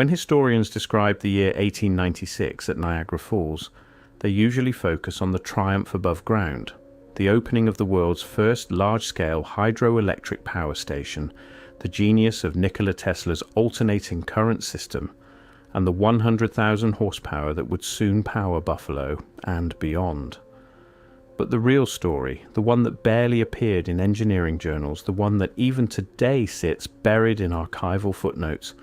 When historians describe the year 1896 at Niagara Falls, they usually focus on the triumph above ground, the opening of the world's first large-scale hydroelectric power station, the genius of Nikola Tesla's alternating current system, and the 100,000 horsepower that would soon power Buffalo and beyond. But the real story, the one that barely appeared in engineering journals, the one that even today sits buried in archival footnotes,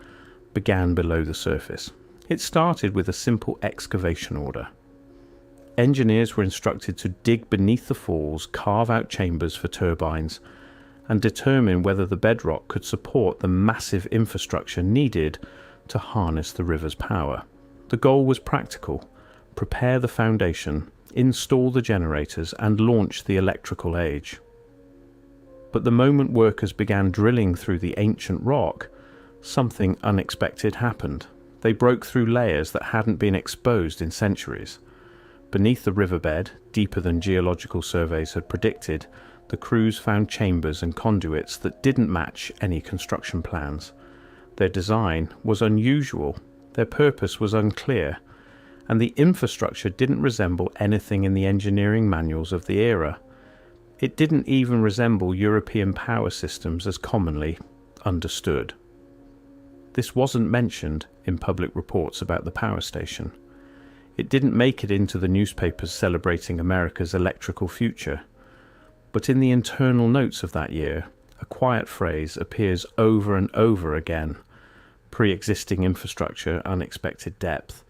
began below the surface. It started with a simple excavation order. Engineers were instructed to dig beneath the falls, carve out chambers for turbines, and determine whether the bedrock could support the massive infrastructure needed to harness the river's power. The goal was practical: prepare the foundation, install the generators, and launch the electrical age. But the moment workers began drilling through the ancient rock, something unexpected happened. They broke through layers that hadn't been exposed in centuries. Beneath the riverbed, deeper than geological surveys had predicted, the crews found chambers and conduits that didn't match any construction plans. Their design was unusual, their purpose was unclear, and the infrastructure didn't resemble anything in the engineering manuals of the era. It didn't even resemble European power systems as commonly understood. This wasn't mentioned in public reports about the power station. It didn't make it into the newspapers celebrating America's electrical future. But in the internal notes of that year, a quiet phrase appears over and over again: pre-existing infrastructure, unexpected depth,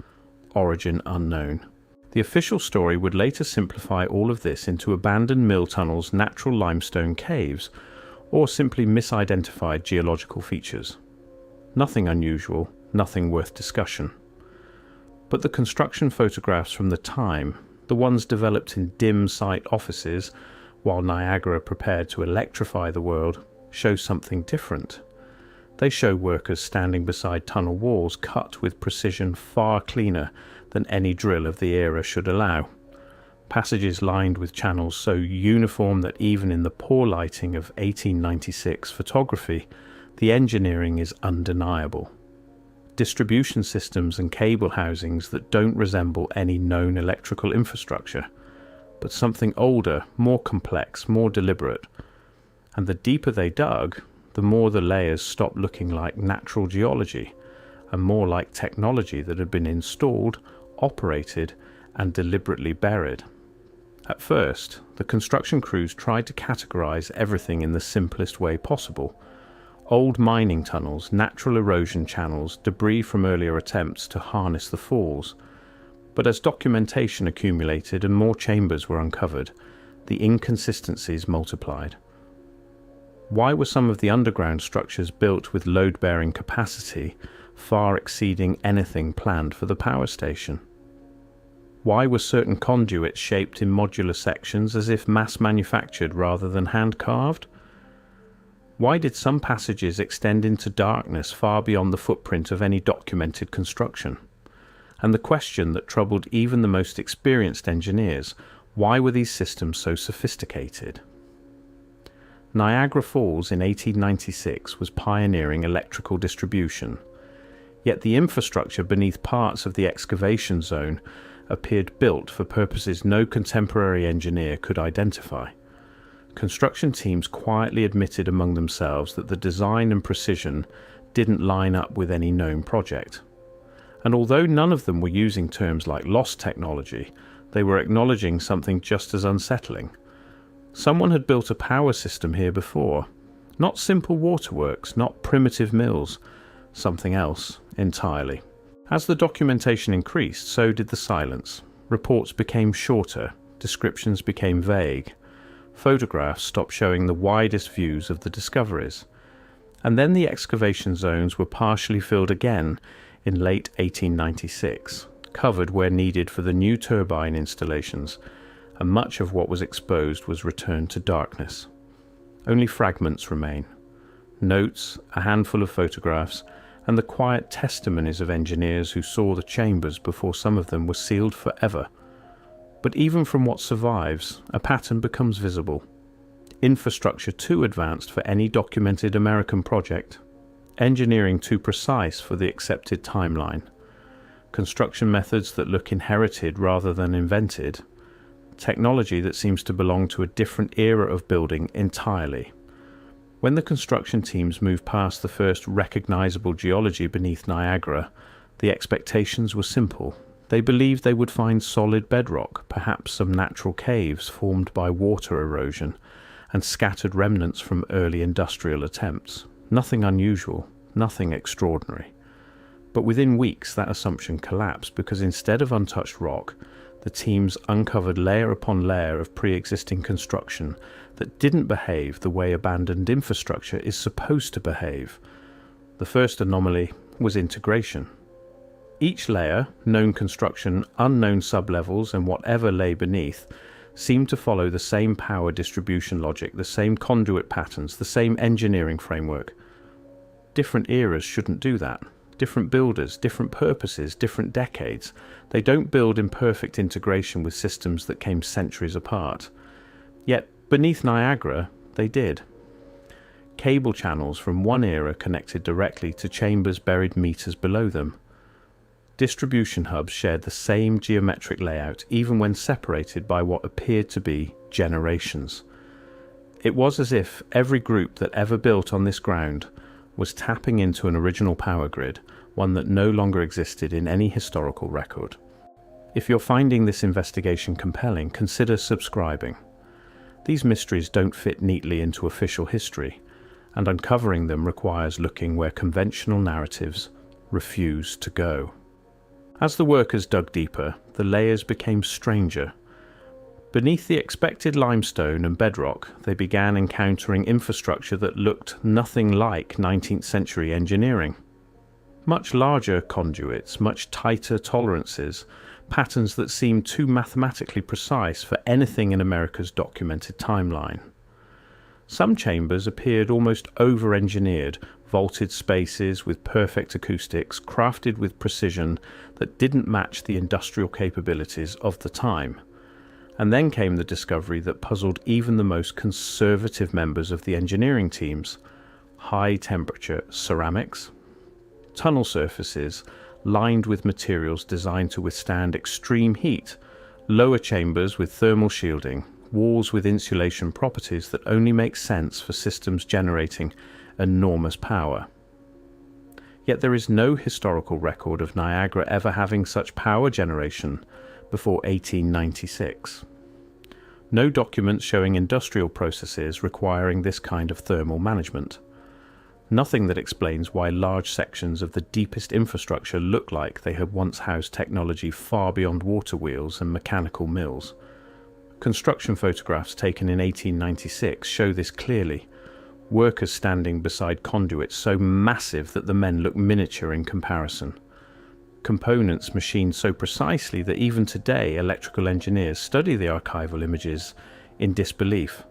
origin unknown. The official story would later simplify all of this into abandoned mill tunnels, natural limestone caves, or simply misidentified geological features. Nothing unusual, nothing worth discussion. But the construction photographs from the time, the ones developed in dim site offices while Niagara prepared to electrify the world, show something different. They show workers standing beside tunnel walls cut with precision far cleaner than any drill of the era should allow. Passages lined with channels so uniform that even in the poor lighting of 1896 photography, the engineering is undeniable. Distribution systems and cable housings that don't resemble any known electrical infrastructure, but something older, more complex, more deliberate. And the deeper they dug, the more the layers stopped looking like natural geology and more like technology that had been installed, operated, and deliberately buried. At first, the construction crews tried to categorize everything in the simplest way possible: old mining tunnels, natural erosion channels, debris from earlier attempts to harness the falls. But as documentation accumulated and more chambers were uncovered, the inconsistencies multiplied. Why were some of the underground structures built with load-bearing capacity far exceeding anything planned for the power station? Why were certain conduits shaped in modular sections as if mass-manufactured rather than hand-carved? Why did some passages extend into darkness far beyond the footprint of any documented construction? And the question that troubled even the most experienced engineers: why were these systems so sophisticated? Niagara Falls in 1896 was pioneering electrical distribution, yet the infrastructure beneath parts of the excavation zone appeared built for purposes no contemporary engineer could identify. Construction teams quietly admitted among themselves that the design and precision didn't line up with any known project. And although none of them were using terms like lost technology, they were acknowledging something just as unsettling. Someone had built a power system here before. Not simple waterworks, not primitive mills, something else entirely. As the documentation increased, so did the silence. Reports became shorter, descriptions became vague. Photographs stopped showing the widest views of the discoveries. And then the excavation zones were partially filled again in late 1896, covered where needed for the new turbine installations, and much of what was exposed was returned to darkness. Only fragments remain: notes, a handful of photographs, and the quiet testimonies of engineers who saw the chambers before some of them were sealed forever. But even from what survives, a pattern becomes visible. Infrastructure too advanced for any documented American project. engineering too precise for the accepted timeline, construction methods that look inherited rather than invented, technology that seems to belong to a different era of building entirely. When the construction teams moved past the first recognizable geology beneath Niagara, the expectations were simple. They believed they would find solid bedrock, perhaps some natural caves formed by water erosion, and scattered remnants from early industrial attempts. Nothing unusual, nothing extraordinary. But within weeks that assumption collapsed because instead of untouched rock, the teams uncovered layer upon layer of pre-existing construction that didn't behave the way abandoned infrastructure is supposed to behave. The first anomaly was integration. Each layer, known construction, unknown sublevels, and whatever lay beneath, seemed to follow the same power distribution logic, the same conduit patterns, the same engineering framework. Different eras shouldn't do that. Different builders, different purposes, different decades. They don't build in perfect integration with systems that came centuries apart. Yet, beneath Niagara, they did. Cable channels from one era connected directly to chambers buried meters below them. Distribution hubs shared the same geometric layout even when separated by what appeared to be generations. It was as if every group that ever built on this ground was tapping into an original power grid, one that no longer existed in any historical record. If you're finding this investigation compelling, consider subscribing. These mysteries don't fit neatly into official history, and uncovering them requires looking where conventional narratives refuse to go. As the workers dug deeper, the layers became stranger. Beneath the expected limestone and bedrock, they began encountering infrastructure that looked nothing like 19th century engineering. Much larger conduits, much tighter tolerances, patterns that seemed too mathematically precise for anything in America's documented timeline. Some chambers appeared almost over-engineered, vaulted spaces with perfect acoustics, crafted with precision that didn't match the industrial capabilities of the time. And then came the discovery that puzzled even the most conservative members of the engineering teams: high-temperature ceramics, tunnel surfaces lined with materials designed to withstand extreme heat, lower chambers with thermal shielding, walls with insulation properties that only make sense for systems generating enormous power. Yet there is no historical record of Niagara ever having such power generation before 1896. No documents showing industrial processes requiring this kind of thermal management. Nothing that explains why large sections of the deepest infrastructure look like they had once housed technology far beyond water wheels and mechanical mills. Construction photographs taken in 1896 show this clearly. Workers standing beside conduits so massive that the men look miniature in comparison. Components machined so precisely that even today electrical engineers study the archival images in disbelief.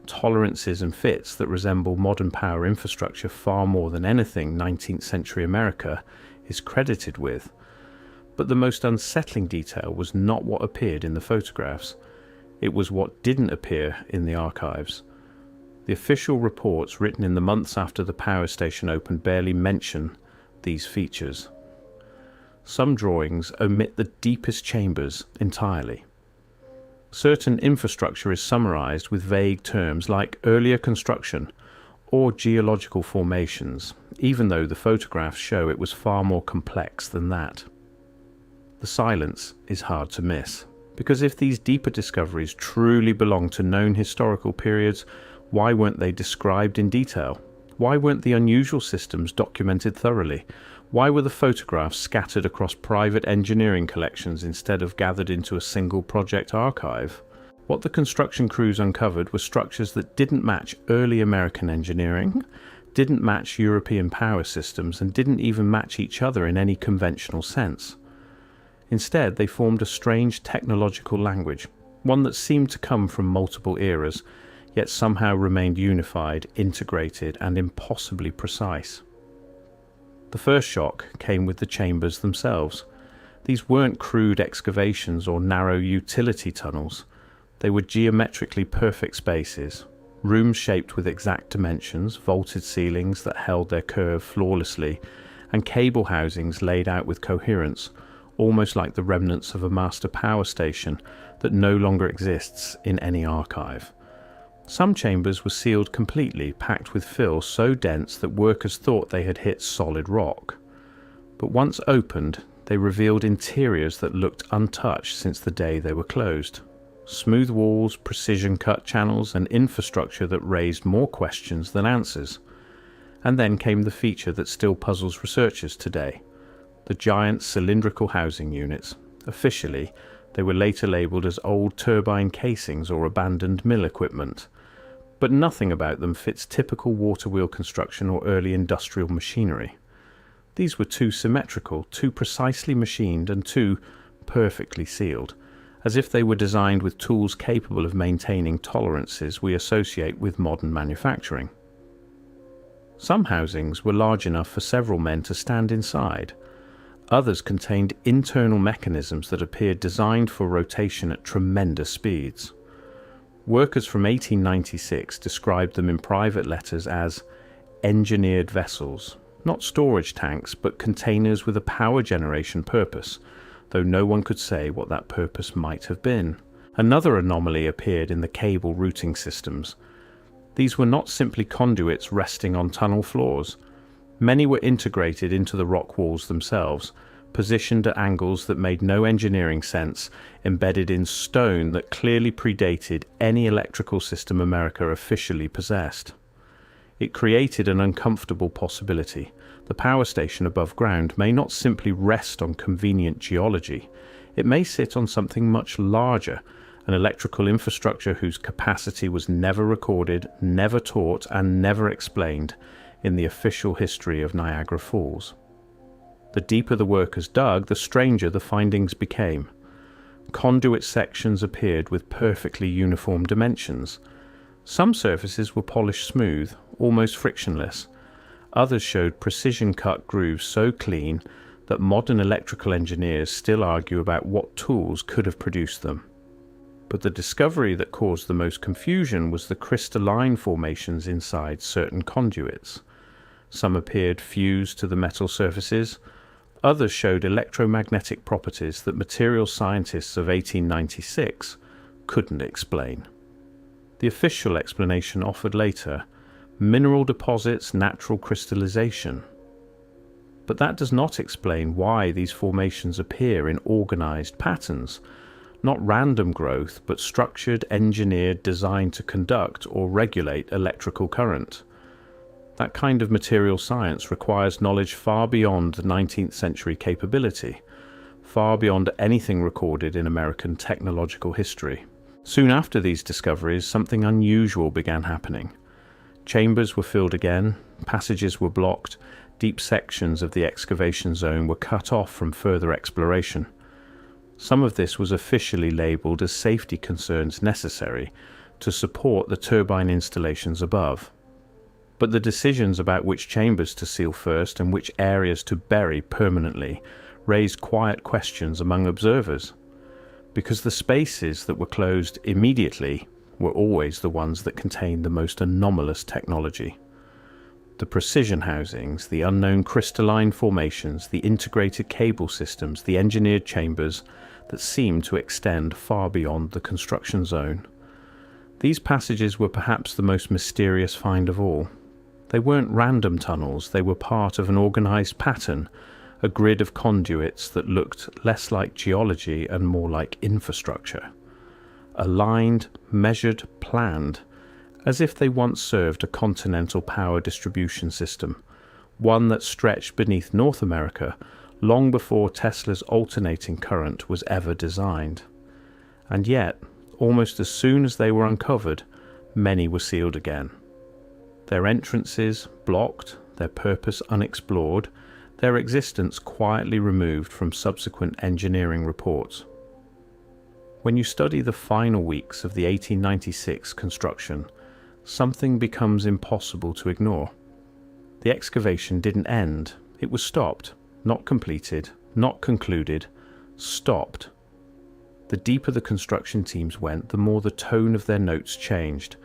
Tolerances and fits that resemble modern power infrastructure far more than anything 19th century America is credited with. But the most unsettling detail was not what appeared in the photographs. It was what didn't appear in the archives. The official reports written in the months after the power station opened barely mention these features. Some drawings omit the deepest chambers entirely. Certain infrastructure is summarized with vague terms like earlier construction or geological formations, even though the photographs show it was far more complex than that. The silence is hard to miss, because if these deeper discoveries truly belong to known historical periods, why weren't they described in detail? Why weren't the unusual systems documented thoroughly? Why were the photographs scattered across private engineering collections instead of gathered into a single project archive? What the construction crews uncovered were structures that didn't match early American engineering, didn't match European power systems, and didn't even match each other in any conventional sense. Instead, they formed a strange technological language, one that seemed to come from multiple eras, yet somehow remained unified, integrated, and impossibly precise. The first shock came with the chambers themselves. These weren't crude excavations or narrow utility tunnels. They were geometrically perfect spaces, Rooms shaped with exact dimensions, vaulted ceilings that held their curve flawlessly, and cable housings laid out with coherence, almost like the remnants of a master power station that no longer exists in any archive. Some chambers were sealed completely, packed with fill so dense that workers thought they had hit solid rock. But once opened, they revealed interiors that looked untouched since the day they were closed. Smooth walls, precision-cut channels, and infrastructure that raised more questions than answers. And then came the feature that still puzzles researchers today: the giant cylindrical housing units. Officially, they were later labelled as old turbine casings or abandoned mill equipment. But nothing about them fits typical water wheel construction or early industrial machinery. These were too symmetrical, too precisely machined, and too perfectly sealed, as if they were designed with tools capable of maintaining tolerances we associate with modern manufacturing. Some housings were large enough for several men to stand inside. Others contained internal mechanisms that appeared designed for rotation at tremendous speeds. Workers from 1896 described them in private letters as engineered vessels, not storage tanks, but containers with a power generation purpose, though no one could say what that purpose might have been. Another anomaly appeared in the cable routing systems. These were not simply conduits resting on tunnel floors. Many were integrated into the rock walls themselves, positioned at angles that made no engineering sense, embedded in stone that clearly predated any electrical system America officially possessed. It created an uncomfortable possibility. The power station above ground may not simply rest on convenient geology. It may sit on something much larger, an electrical infrastructure whose capacity was never recorded, never taught, and never explained in the official history of Niagara Falls. The deeper the workers dug, the stranger the findings became. Conduit sections appeared with perfectly uniform dimensions. Some surfaces were polished smooth, almost frictionless. Others showed precision-cut grooves so clean that modern electrical engineers still argue about what tools could have produced them. But the discovery that caused the most confusion was the crystalline formations inside certain conduits. Some appeared fused to the metal surfaces. Others showed electromagnetic properties that material scientists of 1896 couldn't explain. The official explanation offered later: mineral deposits, natural crystallization. But that does not explain why these formations appear in organized patterns. Not random growth, but structured, engineered, designed to conduct or regulate electrical current. That kind of material science requires knowledge far beyond the 19th century capability, far beyond anything recorded in American technological history. Soon after these discoveries, something unusual began happening. Chambers were filled again, passages were blocked, deep sections of the excavation zone were cut off from further exploration. Some of this was officially labelled as safety concerns necessary to support the turbine installations above. But the decisions about which chambers to seal first and which areas to bury permanently raised quiet questions among observers, because the spaces that were closed immediately were always the ones that contained the most anomalous technology. The precision housings, the unknown crystalline formations, the integrated cable systems, the engineered chambers that seemed to extend far beyond the construction zone. These passages were perhaps the most mysterious find of all. They weren't random tunnels, they were part of an organized pattern, a grid of conduits that looked less like geology and more like infrastructure. Aligned, measured, planned, as if they once served a continental power distribution system, one that stretched beneath North America long before Tesla's alternating current was ever designed. And yet, almost as soon as they were uncovered, many were sealed again. Their entrances blocked, their purpose unexplored, their existence quietly removed from subsequent engineering reports. When you study the final weeks of the 1896 construction, something becomes impossible to ignore. The excavation didn't end, it was stopped. Not completed, not concluded, stopped. The deeper the construction teams went, the more the tone of their notes changed.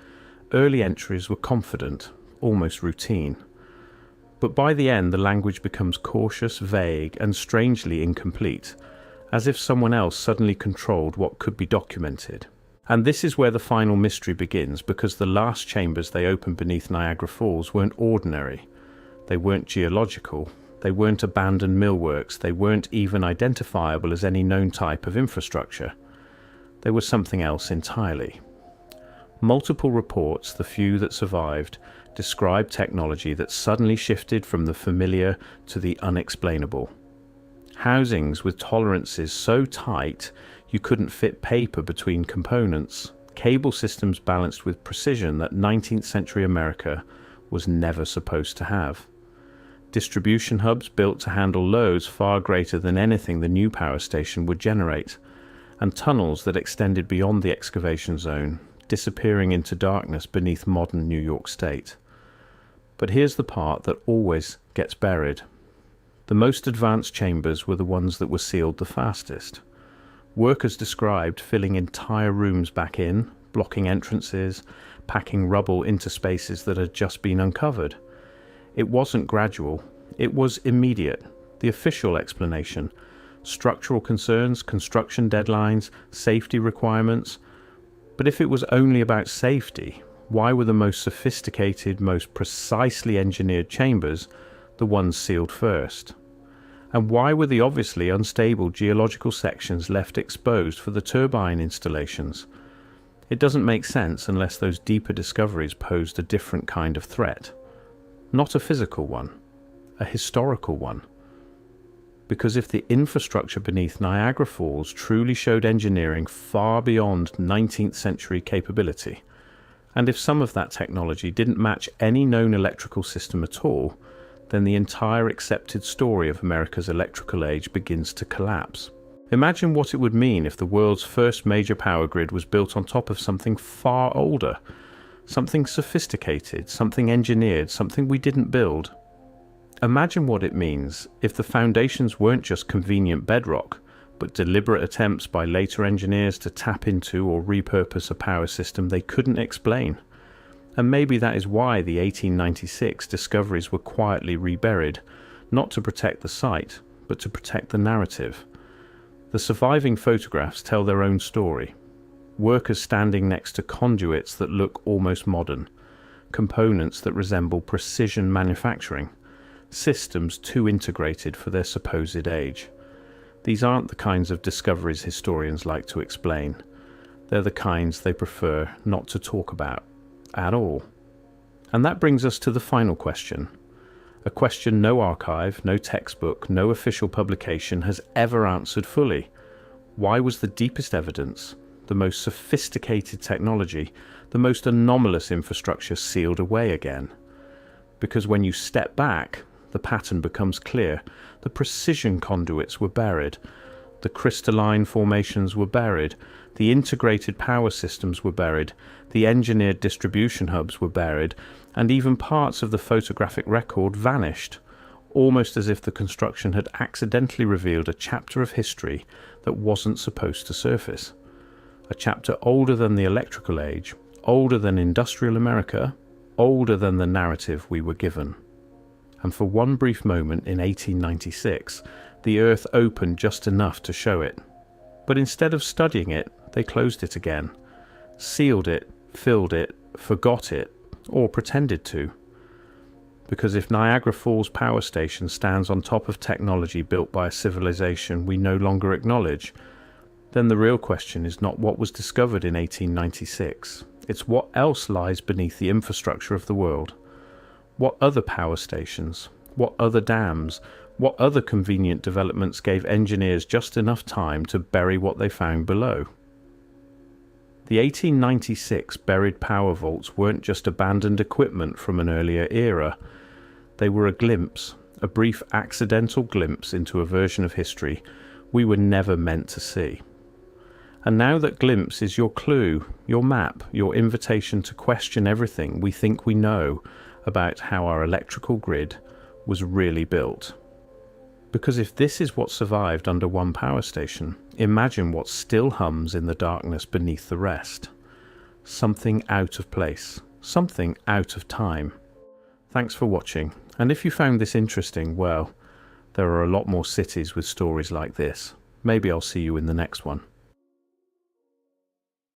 Early entries were confident, almost routine. But by the end, the language becomes cautious, vague, and strangely incomplete, as if someone else suddenly controlled what could be documented. And this is where the final mystery begins, because the last chambers they opened beneath Niagara Falls weren't ordinary. They weren't geological. They weren't abandoned millworks. They weren't even identifiable as any known type of infrastructure. They were something else entirely. Multiple reports, the few that survived, described technology that suddenly shifted from the familiar to the unexplainable. Housings with tolerances so tight you couldn't fit paper between components, cable systems balanced with precision that 19th century America was never supposed to have. Distribution hubs built to handle loads far greater than anything the new power station would generate, and tunnels that extended beyond the excavation zone, disappearing into darkness beneath modern New York State. But here's the part that always gets buried. The most advanced chambers were the ones that were sealed the fastest. Workers described filling entire rooms back in, blocking entrances, packing rubble into spaces that had just been uncovered. It wasn't gradual, it was immediate. The official explanation: structural concerns, construction deadlines, safety requirements. But if it was only about safety, why were the most sophisticated, most precisely engineered chambers the ones sealed first? And why were the obviously unstable geological sections left exposed for the turbine installations? It doesn't make sense unless those deeper discoveries posed a different kind of threat. Not a physical one, a historical one. Because if the infrastructure beneath Niagara Falls truly showed engineering far beyond 19th century capability, and if some of that technology didn't match any known electrical system at all, then the entire accepted story of America's electrical age begins to collapse. Imagine what it would mean if the world's first major power grid was built on top of something far older, something sophisticated, something engineered, something we didn't build. Imagine what it means if the foundations weren't just convenient bedrock, but deliberate attempts by later engineers to tap into or repurpose a power system they couldn't explain. And maybe that is why the 1896 discoveries were quietly reburied, not to protect the site, but to protect the narrative. The surviving photographs tell their own story. Workers standing next to conduits that look almost modern, components that resemble precision manufacturing, systems too integrated for their supposed age. These aren't the kinds of discoveries historians like to explain. They're the kinds they prefer not to talk about at all. And that brings us to the final question. A question no archive, no textbook, no official publication has ever answered fully. Why was the deepest evidence, the most sophisticated technology, the most anomalous infrastructure sealed away again? Because when you step back, the pattern becomes clear. The precision conduits were buried. The crystalline formations were buried. The integrated power systems were buried. The engineered distribution hubs were buried. And even parts of the photographic record vanished, almost as if the construction had accidentally revealed a chapter of history that wasn't supposed to surface. A chapter older than the electrical age, older than industrial America, older than the narrative we were given. And for one brief moment in 1896, the earth opened just enough to show it. But instead of studying it, they closed it again, sealed it, filled it, forgot it, or pretended to. Because if Niagara Falls Power Station stands on top of technology built by a civilization we no longer acknowledge, then the real question is not what was discovered in 1896. It's what else lies beneath the infrastructure of the world. What other power stations, what other dams, what other convenient developments gave engineers just enough time to bury what they found below? The 1896 buried power vaults weren't just abandoned equipment from an earlier era. They were a glimpse, a brief accidental glimpse into a version of history we were never meant to see. And now that glimpse is your clue, your map, your invitation to question everything we think we know about how our electrical grid was really built. Because if this is what survived under one power station, imagine what still hums in the darkness beneath the rest. Something out of place, something out of time. Thanks for watching, and if you found this interesting, well, there are a lot more cities with stories like this. Maybe I'll see you in the next one.